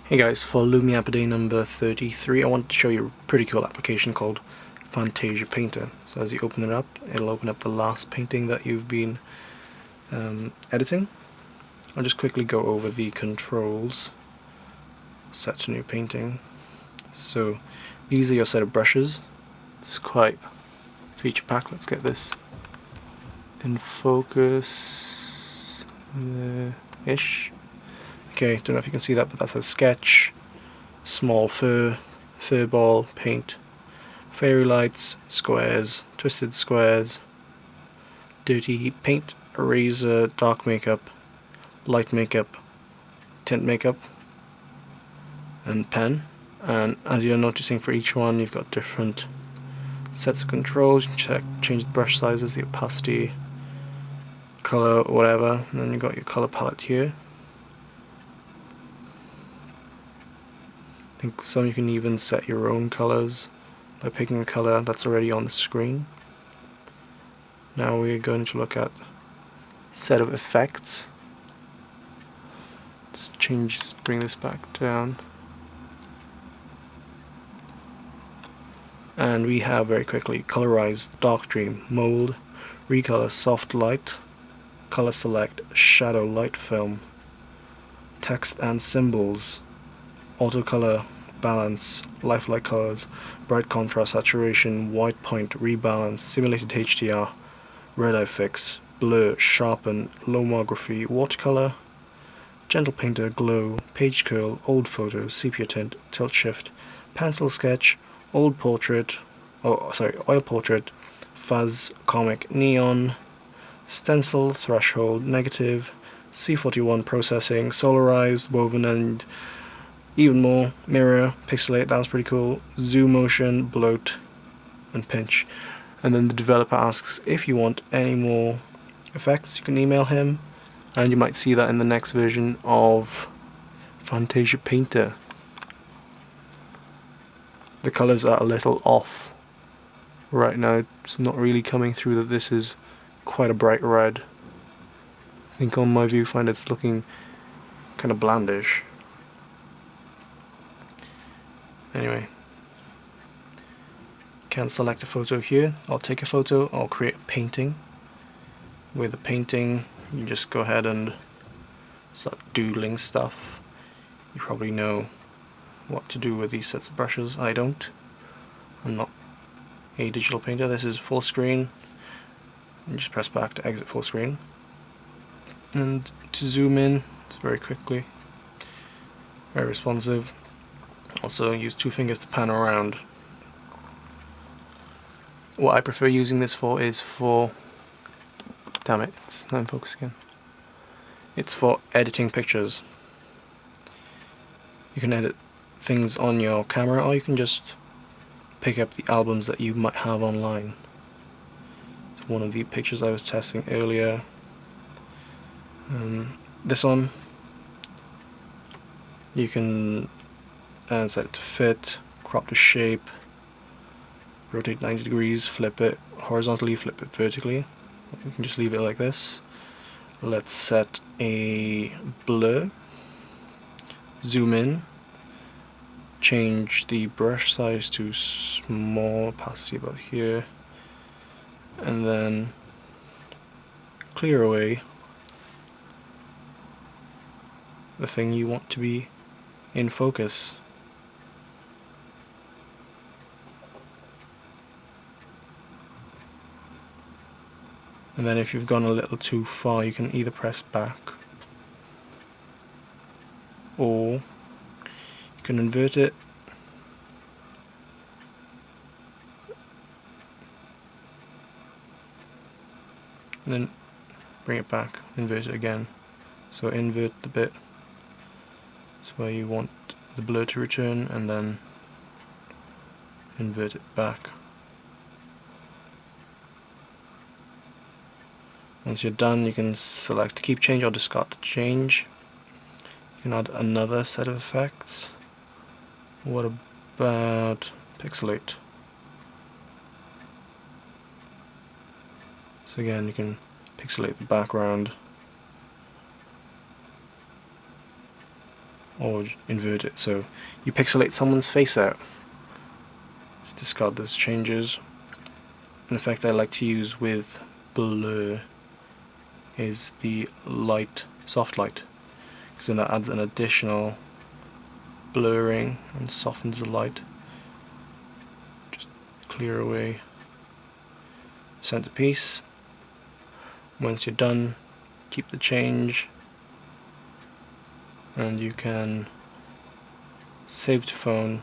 Hey guys, for Lumiappaday number 33, I want to show you a pretty cool application called Fantasia Painter. So as you open it up, it'll open up the last painting that you've been editing. I'll just quickly go over the controls. Set to new painting. So these are your set of brushes. It's quite feature packed. Let's get this in focus ish. Okay, don't know if you can see that, but that's a sketch, small fur ball, paint, fairy lights, squares, twisted squares, dirty paint, eraser, dark makeup, light makeup, tint makeup, and pen. And as you're noticing, for each one you've got different sets of controls. Change the brush sizes, the opacity, color, whatever, and then you've got your color palette here. I think some you can even set your own colors by picking a color that's already on the screen. Now we're going to look at set of effects. Let's bring this back down. And we have very quickly colorize, dark dream, mold, recolor, soft light, color select, shadow, light film, text and symbols, auto color, balance, lifelike colors, bright contrast, saturation, white point, rebalance, simulated HDR, red eye fix, blur, sharpen, lomography, watercolor, gentle painter, glow, page curl, old photo, sepia tint, tilt shift, pencil sketch, oil portrait, fuzz, comic, neon, stencil, threshold, negative, C41 processing, solarized, woven, and even more, mirror, pixelate, that was pretty cool, zoom motion, bloat, and pinch. And then the developer asks if you want any more effects, you can email him, and you might see that in the next version of Fantasia Painter. The colors are a little off right now. It's not really coming through that this is quite a bright red. I think on my viewfinder it's looking kind of blandish. Anyway, can select a photo here. I'll take a photo, I'll create a painting. With a painting, you just go ahead and start doodling stuff. You probably know what to do with these sets of brushes. I don't. I'm not a digital painter. This is full screen. You just press back to exit full screen. And to zoom in, it's very quickly, very responsive. Also use two fingers to pan around. What I prefer using this for is damn it, it's not in focus again. It's for editing pictures. You can edit things on your camera, or you can just pick up the albums that you might have online. It's one of the pictures I was testing earlier. This one, you can set it to fit, crop to shape, rotate 90 degrees, flip it horizontally, flip it vertically. You can just leave it like this. Let's set a blur, zoom in, change the brush size to small, opacity about here, and then clear away the thing you want to be in focus. And then if you've gone a little too far, you can either press back, or you can invert it, and then bring it back, invert it again. So invert the bit, that's where you want the blur to return, and then invert it back. Once you're done, you can select to keep change or discard the change. You can add another set of effects. What about pixelate? So again, you can pixelate the background. or invert it, so you pixelate someone's face out. Let's discard those changes. An effect I like to use with blur is the light, soft light, because then that adds an additional blurring and softens the light. Just clear away centerpiece. Once you're done, keep the change, and you can save to phone.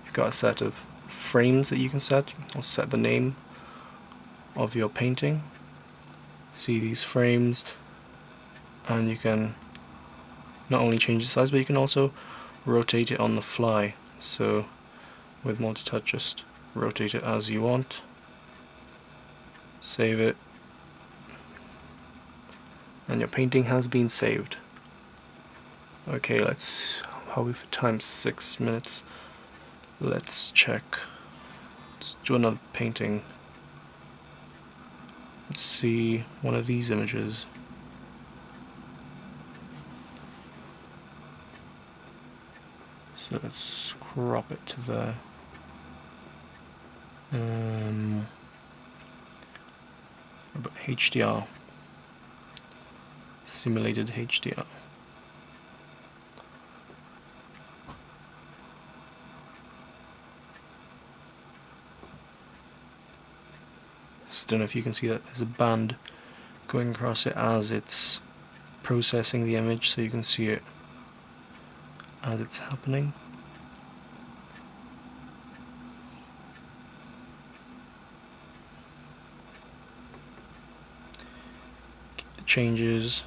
You've got a set of frames that you can set. I'll set the name of your painting. See these frames, and you can not only change the size, but you can also rotate it on the fly. So with multi-touch, just rotate it as you want. Save it, and your painting has been saved. Okay, how are we for time? 6 minutes. Let's check. Let's do another painting. Let's see one of these images. So let's crop it to there. About HDR. Simulated HDR. So I don't know if you can see that there's a band going across it as it's processing the image, so you can see it as it's happening. Keep the changes.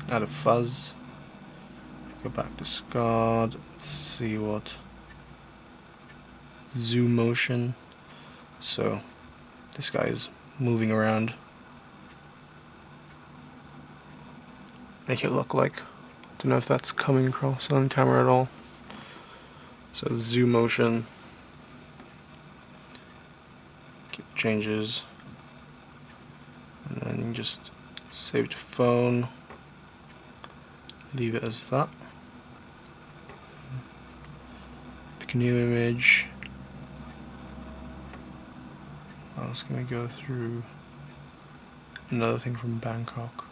Add a fuzz. Go back to discard. Let's see what. Zoom motion. So this guy is moving around. Make it look like. Don't know if that's coming across on camera at all. So zoom motion. Keep changes. And then you can just save to phone. Leave it as that. Pick a new image. I was going to go through another thing from Bangkok.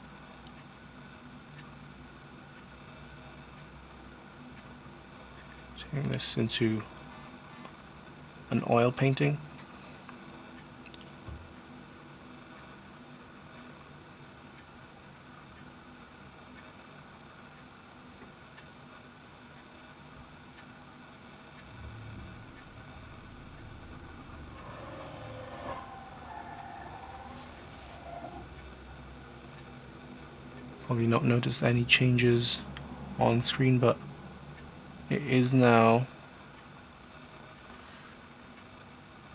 Turning this into an oil painting. Probably not noticed any changes on screen, but it is now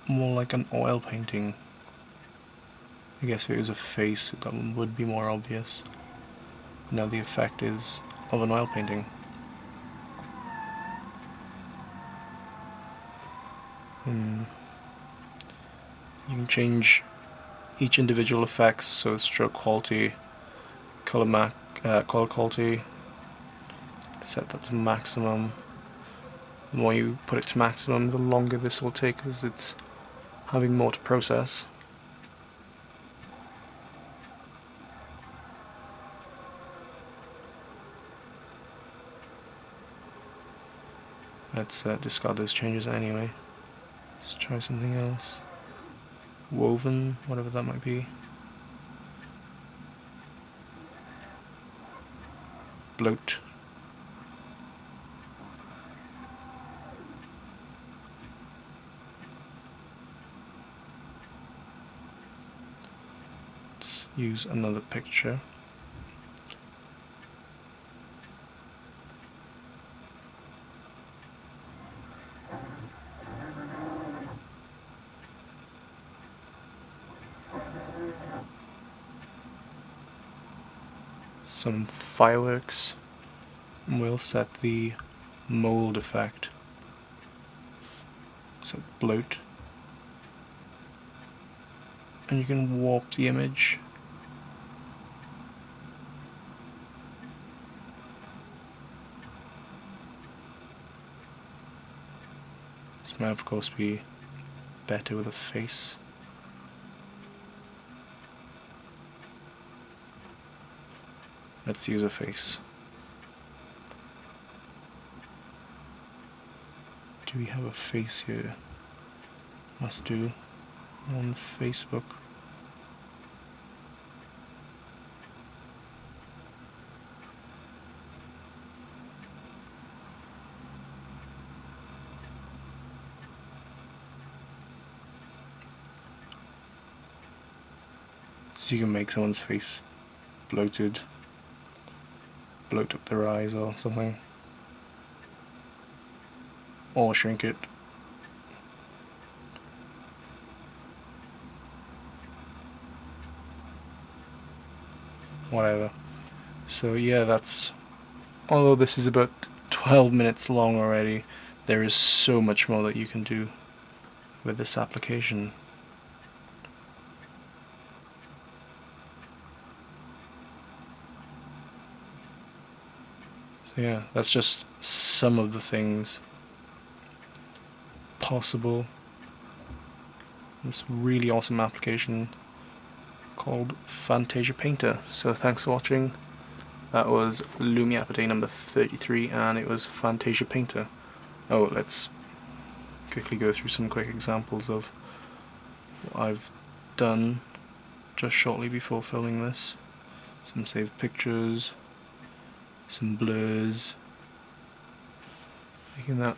more like an oil painting. I guess if it was a face, that one would be more obvious. Now the effect is of an oil painting. You can change each individual effects, so stroke quality, color quality. Set that to maximum. The more you put it to maximum, the longer this will take, as it's having more to process. Let's discard those changes anyway. Let's try something else. Woven, whatever that might be. Bloat. Let's use another picture. Some fireworks, and we'll set the mold effect. So bloat, and you can warp the image might of course be better with a face. Let's use a face. Do we have a face here? Must do. On Facebook. So you can make someone's face bloated, bloat up their eyes or something, or shrink it. Whatever. So yeah, that's, although this is about 12 minutes long already, there is so much more that you can do with this application. So yeah, that's just some of the things possible. This really awesome application called Fantasia Painter. So thanks for watching. That was Lumiappaday number 33, and it was Fantasia Painter. Oh, let's quickly go through some quick examples of what I've done just shortly before filming this. Some saved pictures, some blurs, making that.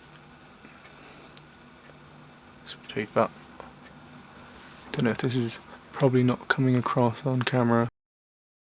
Let's rotate that. Don't know if this is probably not coming across on camera.